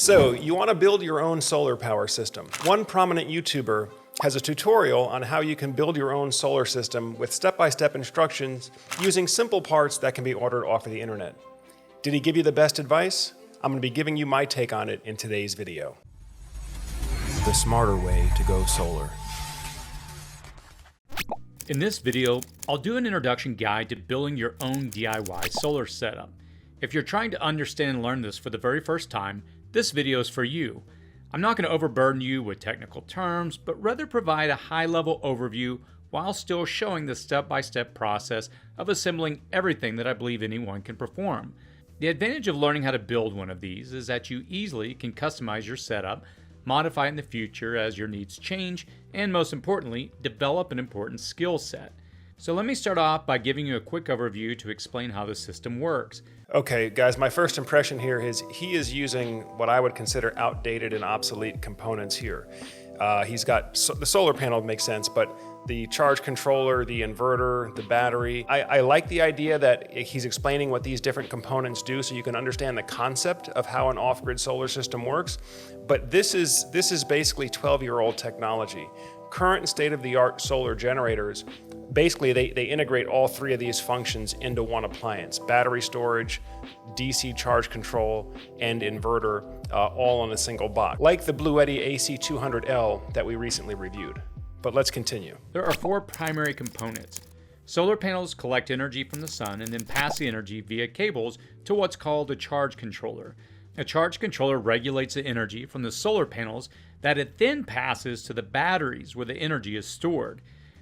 So, you want to build your own solar power system. One prominent YouTuber has a tutorial on how you can build your own solar system with step-by-step instructions using simple parts that can be ordered off of the internet. Did he give you the best advice? I'm going to be giving you my take on it in today's video. The smarter way to go solar. In this video, I'll do an introduction guide to building your own DIY solar setup. If you're trying to understand and learn this for the very first time, this video is for you. I'm not going to overburden you with technical terms, but rather provide a high-level overview while still showing the step-by-step process of assembling everything that I believe anyone can perform. The advantage of learning how to build one of these is that you easily can customize your setup, modify it in the future as your needs change, and most importantly, develop an important skill set. So let me start off by giving you a quick overview to explain how the system works. Okay, guys, my first impression here is he is using what I would consider outdated and obsolete components here. He's got the solar panel makes sense, but the charge controller, the inverter, the battery. I like the idea that he's explaining what these different components do so you can understand the concept of how an off-grid solar system works. But this is basically 12-year-old technology. Current state-of-the-art solar generators, basically they integrate all three of these functions into one appliance: battery storage, DC charge control, and inverter, all on a single box, like the Bluetti AC200L that we recently reviewed. But let's continue. There are four primary components. Solar panels collect energy from the sun and then pass the energy via cables to what's called a charge controller. A charge controller regulates the energy from the solar panels that it then passes to the batteries where the energy is stored.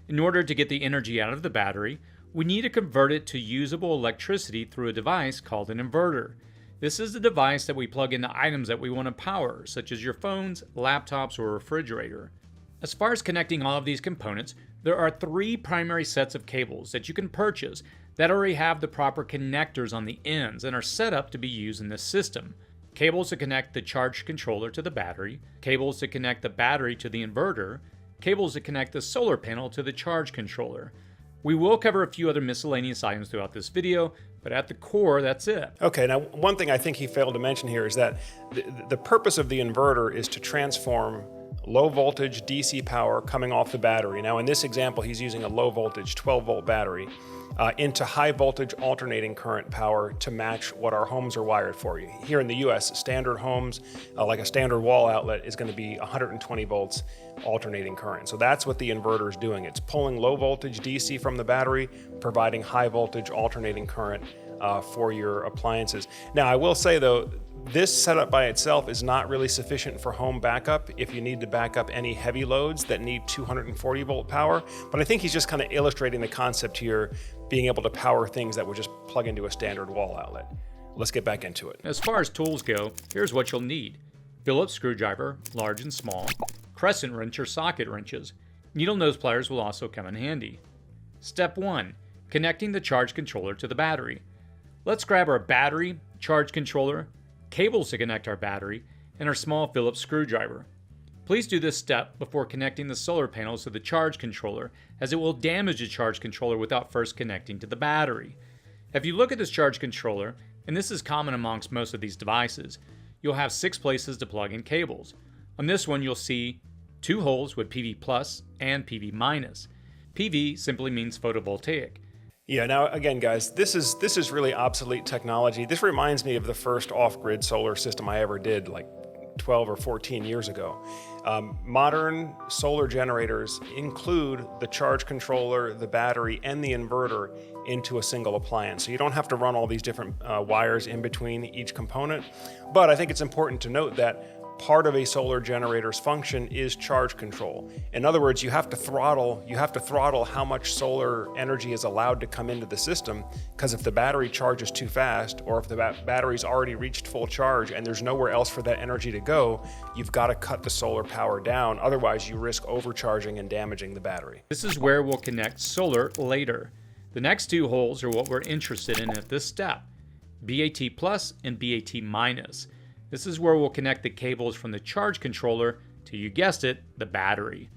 In order to get the energy out of the battery, we need to convert it to usable electricity through a device called an inverter. This is the device that we plug into items that we want to power, such as your phones, laptops, or refrigerator. As far as connecting all of these components, there are three primary sets of cables that you can purchase that already have the proper connectors on the ends and are set up to be used in this system. Cables to connect the charge controller to the battery, cables to connect the battery to the inverter, cables to connect the solar panel to the charge controller. We will cover a few other miscellaneous items throughout this video, but at the core, that's it. Okay, now one thing I think he failed to mention here is that the purpose of the inverter is to transform low voltage DC power coming off the battery. Now in this example, he's using a low voltage 12-volt battery into high voltage alternating current power to match what our homes are wired for. Here in the US, standard homes, like a standard wall outlet, is going to be 120 volts alternating current. So that's what the inverter is doing. It's pulling low voltage DC from the battery, providing high voltage alternating current for your appliances. Now I will say though, this setup by itself is not really sufficient for home backup if you need to back up any heavy loads that need 240 volt power. But I think he's just kind of illustrating the concept here, being able to power things that would just plug into a standard wall outlet. Let's get back into it. As far as tools go, here's what you'll need: Phillips screwdriver, large and small, crescent wrench or socket wrenches. Needle nose pliers will also come in handy. Step 1. Connecting the charge controller to the battery. Let's grab our battery, charge controller, cables to connect our battery, and our small Phillips screwdriver. Please do this step before connecting the solar panels to the charge controller, as it will damage the charge controller without first connecting to the battery. If you look at this charge controller, and this is common amongst most of these devices, you'll have 6 places to plug in cables. On this one you'll see 2 holes with PV plus and PV minus. PV simply means photovoltaic. Yeah, now again guys, this is really obsolete technology. This reminds me of the first off-grid solar system I ever did like 12 or 14 years ago. Modern solar generators include the charge controller, the battery, and the inverter into a single appliance. So you don't have to run all these different wires in between each component. But I think it's important to note that part of a solar generator's function is charge control. In other words, you have to throttle how much solar energy is allowed to come into the system, because if the battery charges too fast, or if the battery's already reached full charge and there's nowhere else for that energy to go, you've got to cut the solar power down. Otherwise, you risk overcharging and damaging the battery. This is where we'll connect solar later. The next 2 holes are what we're interested in at this step: BAT plus and BAT minus. This is where we'll connect the cables from the charge controller to, you guessed it, the battery.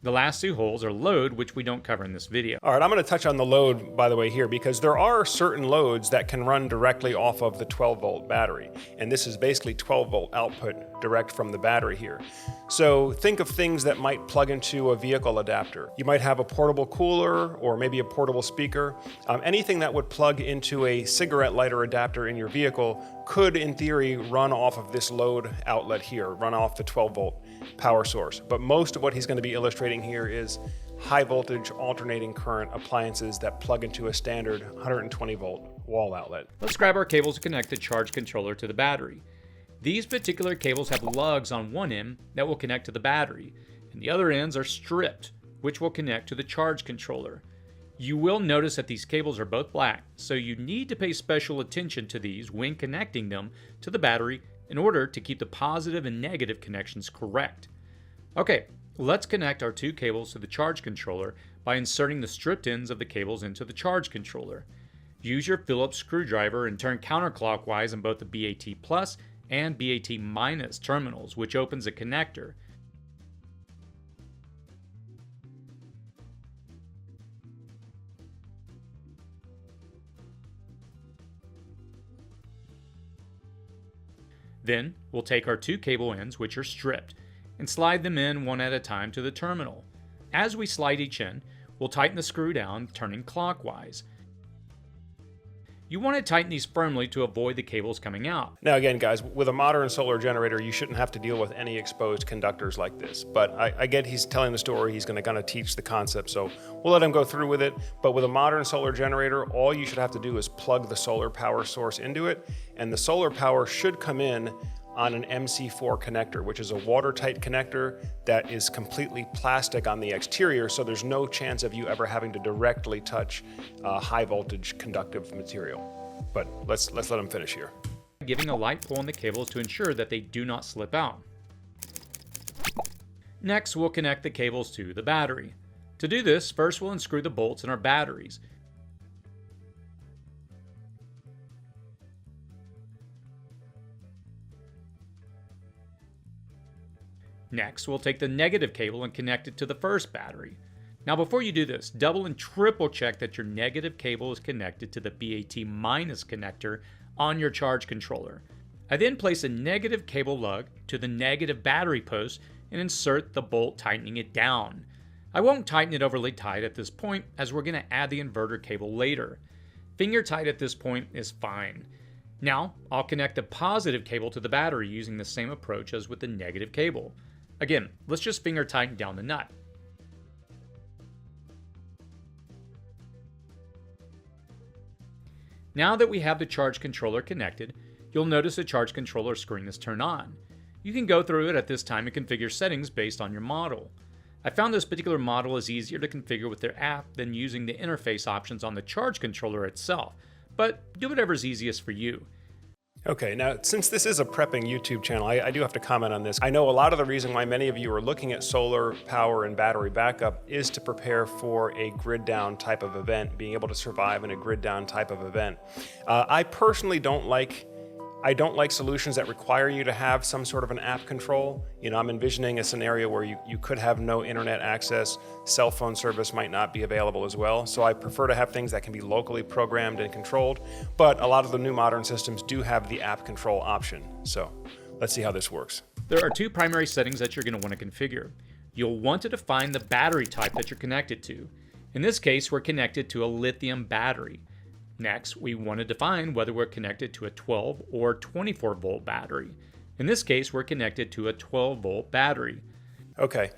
The last two holes are load, which we don't cover in this video. All right, I'm going to touch on the load, by the way, here, because there are certain loads that can run directly off of the 12-volt battery. And this is basically 12-volt output direct from the battery here. So think of things that might plug into a vehicle adapter. You might have a portable cooler or maybe a portable speaker. Anything that would plug into a cigarette lighter adapter in your vehicle could, in theory, run off of this load outlet here, run off the 12-volt power source. But most of what he's going to be illustrating here is high voltage alternating current appliances that plug into a standard 120-volt wall outlet. Let's grab our cables to connect the charge controller to the battery. These particular cables have lugs on one end that will connect to the battery, and the other ends are stripped, which will connect to the charge controller. You will notice that these cables are both black, so you need to pay special attention to these when connecting them to the battery in order to keep the positive and negative connections correct. Okay, let's connect our two cables to the charge controller by inserting the stripped ends of the cables into the charge controller. Use your Phillips screwdriver and turn counterclockwise on both the BAT plus and BAT minus terminals, which opens a connector. Then, we'll take our two cable ends, which are stripped, and slide them in one at a time to the terminal. As we slide each end, we'll tighten the screw down, turning clockwise. You want to tighten these firmly to avoid the cables coming out. Now again, guys, with a modern solar generator, you shouldn't have to deal with any exposed conductors like this. But I get he's telling the story, he's going to kind of teach the concept, so we'll let him go through with it. But with a modern solar generator, all you should have to do is plug the solar power source into it, and the solar power should come in on an MC4 connector, which is a watertight connector that is completely plastic on the exterior, so there's no chance of you ever having to directly touch high voltage conductive material. But let's let him finish here. Giving a light pull on the cables to ensure that they do not slip out. Next, we'll connect the cables to the battery. To do this, first we'll unscrew the bolts in our batteries. Next, we'll take the negative cable and connect it to the first battery. Now before you do this, double and triple check that your negative cable is connected to the BAT minus connector on your charge controller. I then place a negative cable lug to the negative battery post and insert the bolt, tightening it down. I won't tighten it overly tight at this point, as we're going to add the inverter cable later. Finger tight at this point is fine. Now, I'll connect the positive cable to the battery using the same approach as with the negative cable. Again, let's just finger tighten down the nut. Now that we have the charge controller connected, you'll notice the charge controller screen is turned on. You can go through it at this time and configure settings based on your model. I found this particular model is easier to configure with their app than using the interface options on the charge controller itself, but do whatever's easiest for you. Okay, now since this is a prepping YouTube channel, I do have to comment on this. I know a lot of the reason why many of you are looking at solar power and battery backup is to prepare for a grid down type of event, being able to survive in a grid down type of event. I personally don't like solutions that require you to have some sort of an app control. You know, I'm envisioning a scenario where you could have no internet access, cell phone service might not be available as well. So I prefer to have things that can be locally programmed and controlled, but a lot of the new modern systems do have the app control option. So let's see how this works. There are two primary settings that you're going to want to configure. You'll want to define the battery type that you're connected to. In this case, we're connected to a lithium battery. Next, we want to define whether we're connected to a 12 or 24 volt battery. In this case, we're connected to a 12 volt battery. Okay,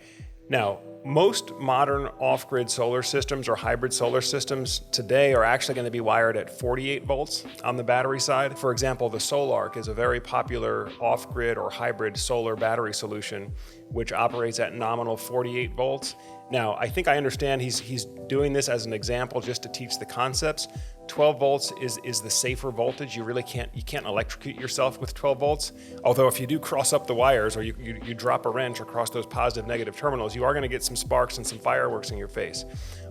now most modern off-grid solar systems or hybrid solar systems today are actually going to be wired at 48 volts on the battery side. For example, the Solarc is a very popular off-grid or hybrid solar battery solution which operates at nominal 48 volts. Now, I think I understand he's doing this as an example just to teach the concepts. 12 volts is the safer voltage. You really can't electrocute yourself with 12 volts. Although if you do cross up the wires or you drop a wrench across those positive negative terminals, you are going to get some sparks and some fireworks in your face.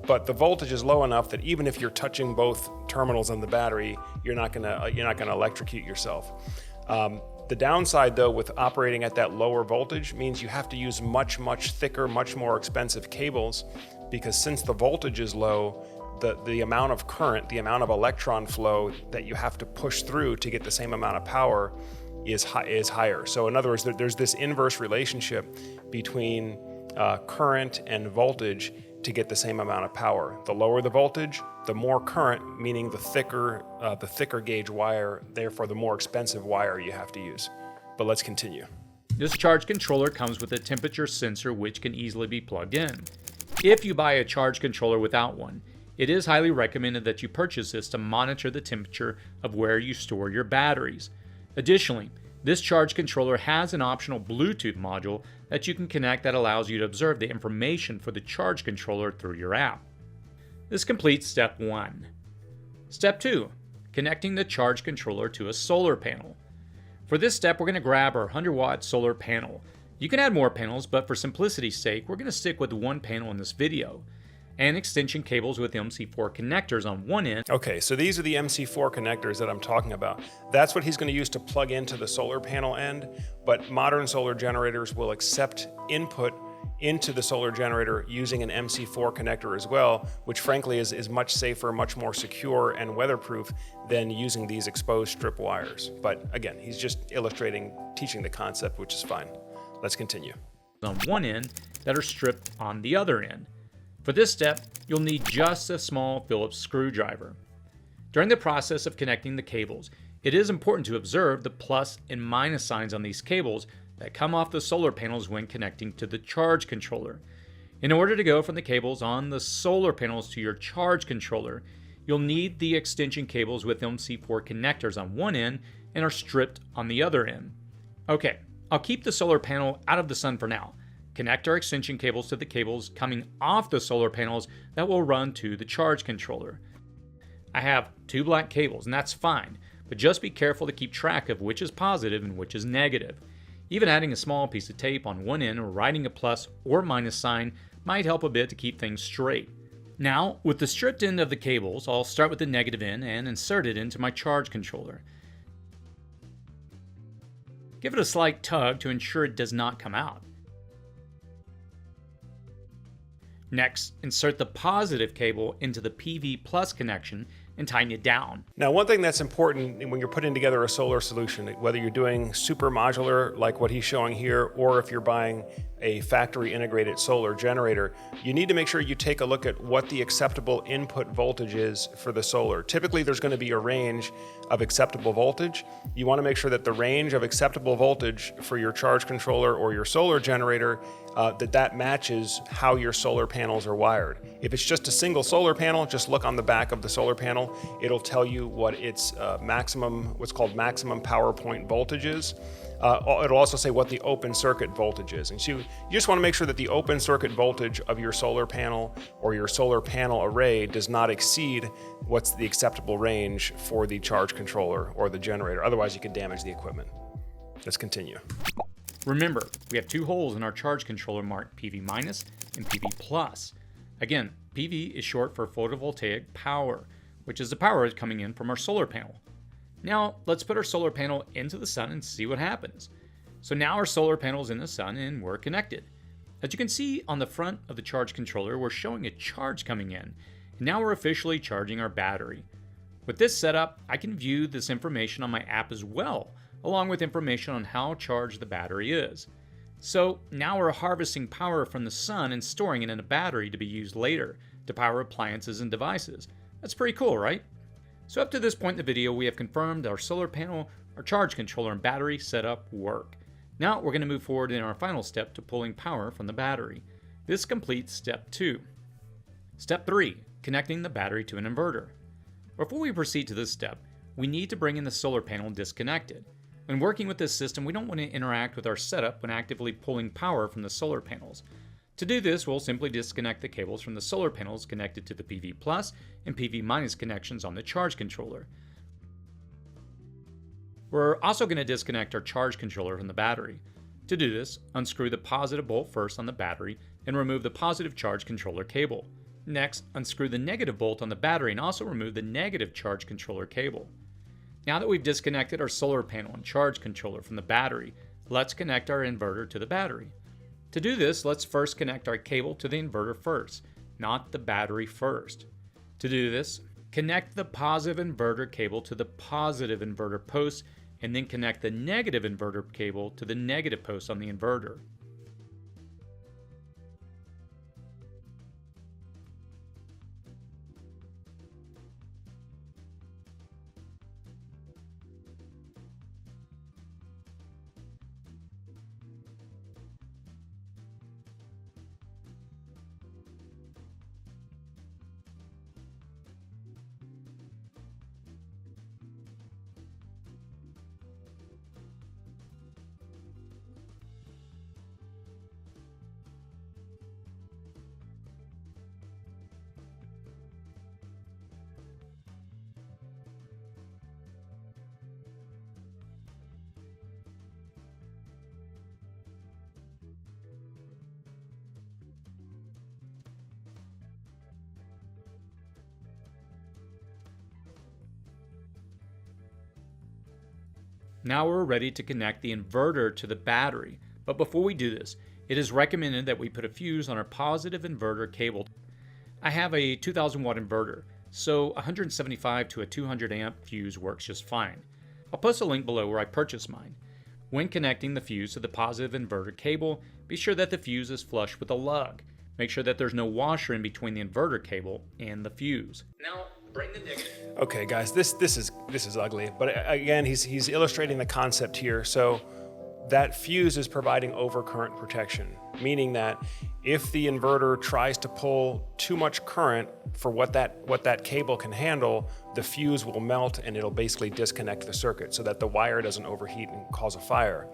But the voltage is low enough that even if you're touching both terminals on the battery, you're not going to electrocute yourself. The downside, though, with operating at that lower voltage means you have to use much, much thicker, much more expensive cables, because since the voltage is low, the amount of current, the amount of electron flow that you have to push through to get the same amount of power is higher. So in other words, there's this inverse relationship between current and voltage to get the same amount of power. The lower the voltage, the more current, meaning the thicker gauge wire, therefore the more expensive wire you have to use. But let's continue. This charge controller comes with a temperature sensor which can easily be plugged in. If you buy a charge controller without one, it is highly recommended that you purchase this to monitor the temperature of where you store your batteries. Additionally, this charge controller has an optional Bluetooth module that you can connect that allows you to observe the information for the charge controller through your app. This completes step 1. Step 2, connecting the charge controller to a solar panel. For this step, we're going to grab our 100-watt solar panel. You can add more panels, but for simplicity's sake, we're going to stick with one panel in this video, and extension cables with MC4 connectors on one end. Okay, so these are the MC4 connectors that I'm talking about. That's what he's going to use to plug into the solar panel end, but modern solar generators will accept input into the solar generator using an MC4 connector as well, which frankly is much safer, much more secure and weatherproof than using these exposed strip wires. But again, he's just illustrating, teaching the concept, which is fine. Let's continue. On one end that are stripped on the other end. For this step, you'll need just a small Phillips screwdriver. During the process of connecting the cables, it is important to observe the plus and minus signs on these cables that come off the solar panels when connecting to the charge controller. In order to go from the cables on the solar panels to your charge controller, you'll need the extension cables with MC4 connectors on one end and are stripped on the other end. Okay, I'll keep the solar panel out of the sun for now. Connect our extension cables to the cables coming off the solar panels that will run to the charge controller. I have 2 black cables, and that's fine, but just be careful to keep track of which is positive and which is negative. Even adding a small piece of tape on one end or writing a plus or minus sign might help a bit to keep things straight. Now, with the stripped end of the cables, I'll start with the negative end and insert it into my charge controller. Give it a slight tug to ensure it does not come out. Next, insert the positive cable into the PV plus connection and tighten it down. Now, one thing that's important when you're putting together a solar solution, whether you're doing super modular like what he's showing here, or if you're buying a factory integrated solar generator, you need to make sure you take a look at what the acceptable input voltage is for the solar. Typically, there's going to be a range of acceptable voltage. You want to make sure that the range of acceptable voltage for your charge controller or your solar generator, that matches how your solar panels are wired. If it's just a single solar panel, just look on the back of the solar panel. It'll tell you what its what's called maximum power point voltage is. It'll also say what the open circuit voltage is. And so you just want to make sure that the open circuit voltage of your solar panel or your solar panel array does not exceed what's the acceptable range for the charge controller or the generator. Otherwise, you can damage the equipment. Let's continue. Remember, we have 2 holes in our charge controller marked PV- and PV+. Again, PV is short for photovoltaic power, which is the power coming in from our solar panel. Now, let's put our solar panel into the sun and see what happens. So now our solar panel is in the sun and we're connected. As you can see on the front of the charge controller, we're showing a charge coming in. And now we're officially charging our battery. With this setup, I can view this information on my app as well, along with information on how charged the battery is. So now we're harvesting power from the sun and storing it in a battery to be used later to power appliances and devices. That's pretty cool, right? So up to this point in the video, we have confirmed our solar panel, our charge controller, and battery setup work. Now we're going to move forward in our final step to pulling power from the battery. This completes step 2. Step 3, connecting the battery to an inverter. Before we proceed to this step, we need to bring in the solar panel disconnected. When working with this system, we don't want to interact with our setup when actively pulling power from the solar panels. To do this, we'll simply disconnect the cables from the solar panels connected to the PV+ and PV- connections on the charge controller. We're also going to disconnect our charge controller from the battery. To do this, unscrew the positive bolt first on the battery and remove the positive charge controller cable. Next, unscrew the negative bolt on the battery and also remove the negative charge controller cable. Now that we've disconnected our solar panel and charge controller from the battery, let's connect our inverter to the battery. To do this, let's first connect our cable to the inverter first, not the battery first. To do this, connect the positive inverter cable to the positive inverter post, and then connect the negative inverter cable to the negative post on the inverter. Now we're ready to connect the inverter to the battery, but before we do this, it is recommended that we put a fuse on our positive inverter cable. I have a 2000 watt inverter, so 175 to a 200 amp fuse works just fine. I'll post a link below where I purchased mine. When connecting the fuse to the positive inverter cable, be sure that the fuse is flush with the lug. Make sure that there's no washer in between the inverter cable and the fuse. Now, bring the negative. Okay, guys, this is ugly, but again, he's illustrating the concept here. So that fuse is providing overcurrent protection, meaning that if the inverter tries to pull too much current for what that cable can handle, the fuse will melt and it'll basically disconnect the circuit so that the wire doesn't overheat and cause a fire.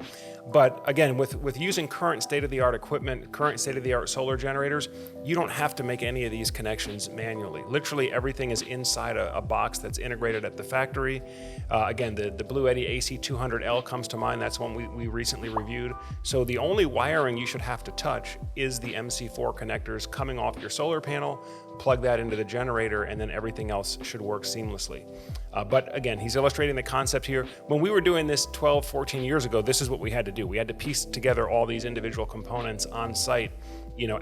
But again, with using current state-of-the-art equipment, current state-of-the-art solar generators, you don't have to make any of these connections manually. Literally everything is inside a box that's integrated at the factory. Again, the Blue Eddy AC200L comes to mind. That's one we recently reviewed. So the only wiring you should have to touch is the MC4 connectors coming off your solar panel. Plug that into the generator, and then everything else should work seamlessly. But again, he's illustrating the concept here. When we were doing this 12, 14 years ago, this is what we had to do. We had to piece together all these individual components on site,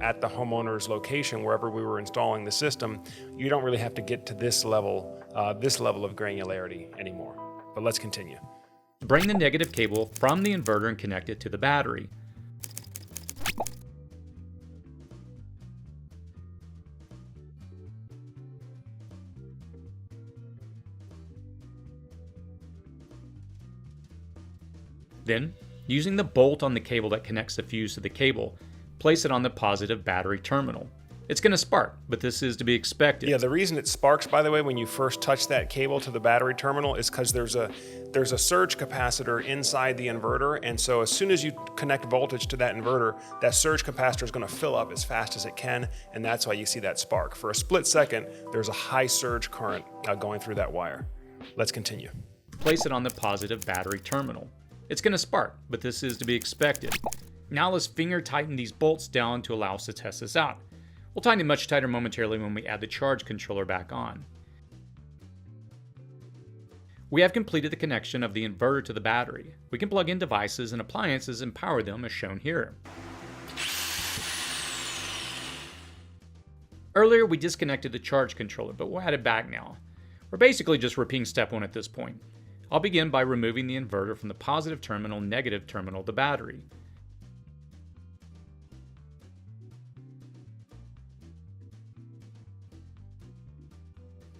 at the homeowner's location, wherever we were installing the system. You don't really have to get to this level of granularity anymore. But let's continue. Bring the negative cable from the inverter and connect it to the battery. Then, using the bolt on the cable that connects the fuse to the cable, place it on the positive battery terminal. It's going to spark, but this is to be expected. Yeah, the reason it sparks, by the way, when you first touch that cable to the battery terminal is because there's a surge capacitor inside the inverter, and so as soon as you connect voltage to that inverter, that surge capacitor is going to fill up as fast as it can, and that's why you see that spark. For a split second, there's a high surge current going through that wire. Let's continue. Place it on the positive battery terminal. It's going to spark, but this is to be expected. Now let's finger tighten these bolts down to allow us to test this out. We'll tighten it much tighter momentarily when we add the charge controller back on. We have completed the connection of the inverter to the battery. We can plug in devices and appliances and power them as shown here. Earlier we disconnected the charge controller, but we'll add it back now. We're basically just repeating step 1 at this point. I'll begin by removing the inverter from the positive terminal, negative terminal of the battery.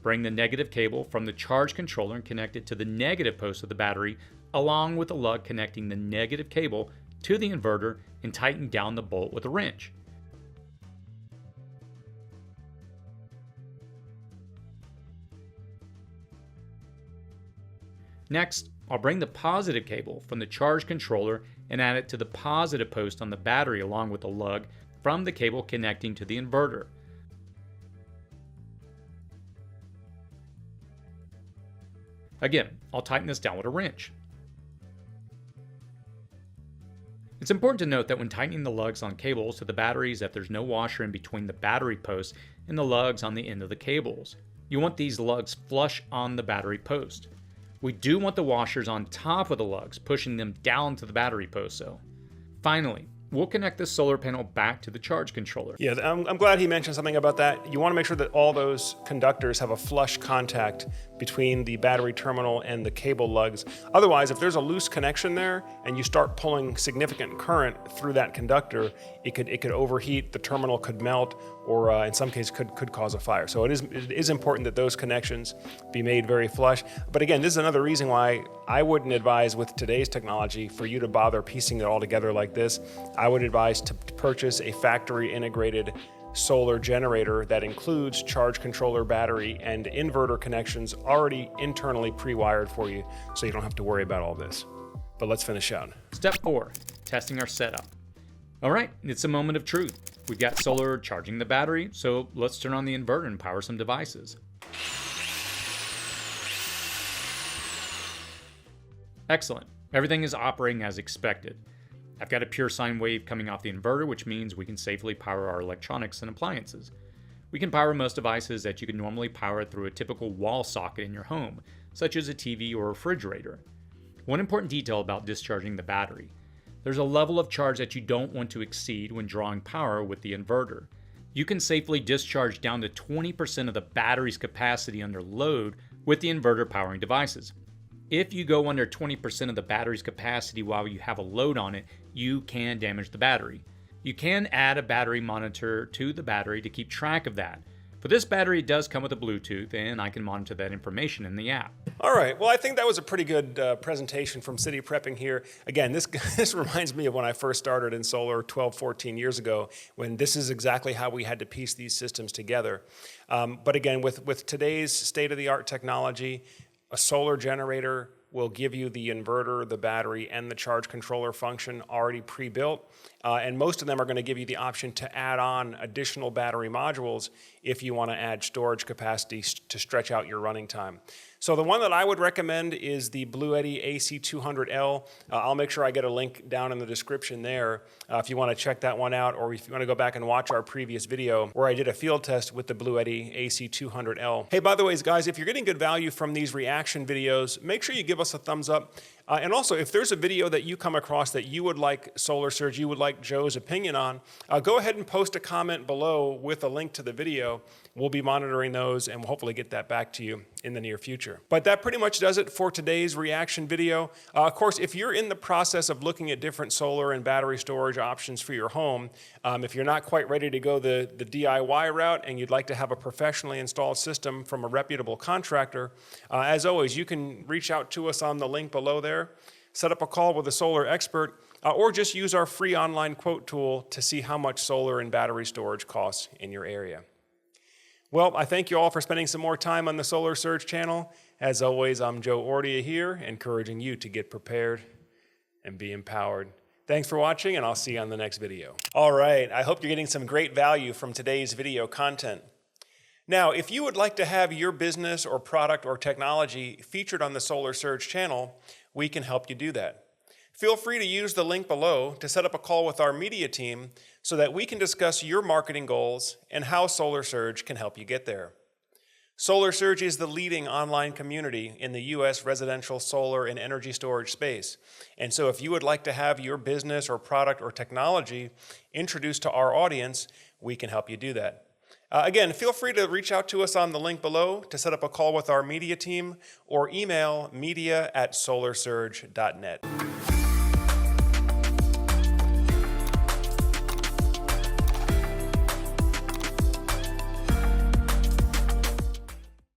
Bring the negative cable from the charge controller and connect it to the negative post of the battery, along with the lug connecting the negative cable to the inverter, and tighten down the bolt with a wrench. Next, I'll bring the positive cable from the charge controller and add it to the positive post on the battery along with the lug from the cable connecting to the inverter. Again, I'll tighten this down with a wrench. It's important to note that when tightening the lugs on cables to the batteries that there's no washer in between the battery post and the lugs on the end of the cables. You want these lugs flush on the battery post. We do want the washers on top of the lugs, pushing them down to the battery post though. Finally, we'll connect the solar panel back to the charge controller. Yeah, I'm glad he mentioned something about that. You want to make sure that all those conductors have a flush contact between the battery terminal and the cable lugs. Otherwise, if there's a loose connection there and you start pulling significant current through that conductor, it could overheat, the terminal could melt, or in some cases could cause a fire. So it is important that those connections be made very flush. But again, this is another reason why I wouldn't advise with today's technology for you to bother piecing it all together like this. I would advise to purchase a factory integrated solar generator that includes charge controller, battery, and inverter connections already internally pre-wired for you, so you don't have to worry about all this. But let's finish out. Step 4, testing our setup. All right, it's a moment of truth. We've got solar charging the battery, so let's turn on the inverter and power some devices. Excellent. Everything is operating as expected. I've got a pure sine wave coming off the inverter, which means we can safely power our electronics and appliances. We can power most devices that you can normally power through a typical wall socket in your home, such as a TV or refrigerator. One important detail about discharging the battery: there's a level of charge that you don't want to exceed when drawing power with the inverter. You can safely discharge down to 20% of the battery's capacity under load with the inverter powering devices. If you go under 20% of the battery's capacity while you have a load on it, you can damage the battery. You can add a battery monitor to the battery to keep track of that. For this battery, it does come with a Bluetooth, and I can monitor that information in the app. All right, well, I think that was a pretty good presentation from City Prepping here. Again, this reminds me of when I first started in solar 12, 14 years ago, when this is exactly how we had to piece these systems together. But again, with today's state-of-the-art technology, a solar generator will give you the inverter, the battery, and the charge controller function already pre-built. And most of them are going to give you the option to add on additional battery modules if you want to add storage capacity to stretch out your running time. So the one that I would recommend is the Bluetti AC200L. I'll make sure I get a link down in the description there if you want to check that one out, or if you want to go back and watch our previous video where I did a field test with the Bluetti AC200L. Hey, by the way, guys, if you're getting good value from these reaction videos, make sure you give us a thumbs up. And also, if there's a video that you come across that you would like Solar Surge, you would like Joe's opinion on, go ahead and post a comment below with a link to the video. We'll be monitoring those and we'll hopefully get that back to you in the near future. But that pretty much does it for today's reaction video. Of course, if you're in the process of looking at different solar and battery storage options for your home, if you're not quite ready to go the DIY route and you'd like to have a professionally installed system from a reputable contractor, as always, you can reach out to us on the link below there, set up a call with a solar expert, or just use our free online quote tool to see how much solar and battery storage costs in your area. Well, I thank you all for spending some more time on the Solar Surge channel. As always, I'm Joe Ordia here, encouraging you to get prepared and be empowered. Thanks for watching, and I'll see you on the next video. All right, I hope you're getting some great value from today's video content. Now, if you would like to have your business or product or technology featured on the Solar Surge channel, we can help you do that. Feel free to use the link below to set up a call with our media team so that we can discuss your marketing goals and how Solar Surge can help you get there. Solar Surge is the leading online community in the U.S. residential solar and energy storage space. And so if you would like to have your business or product or technology introduced to our audience, we can help you do that. Again, feel free to reach out to us on the link below to set up a call with our media team or email media@solarsurge.net.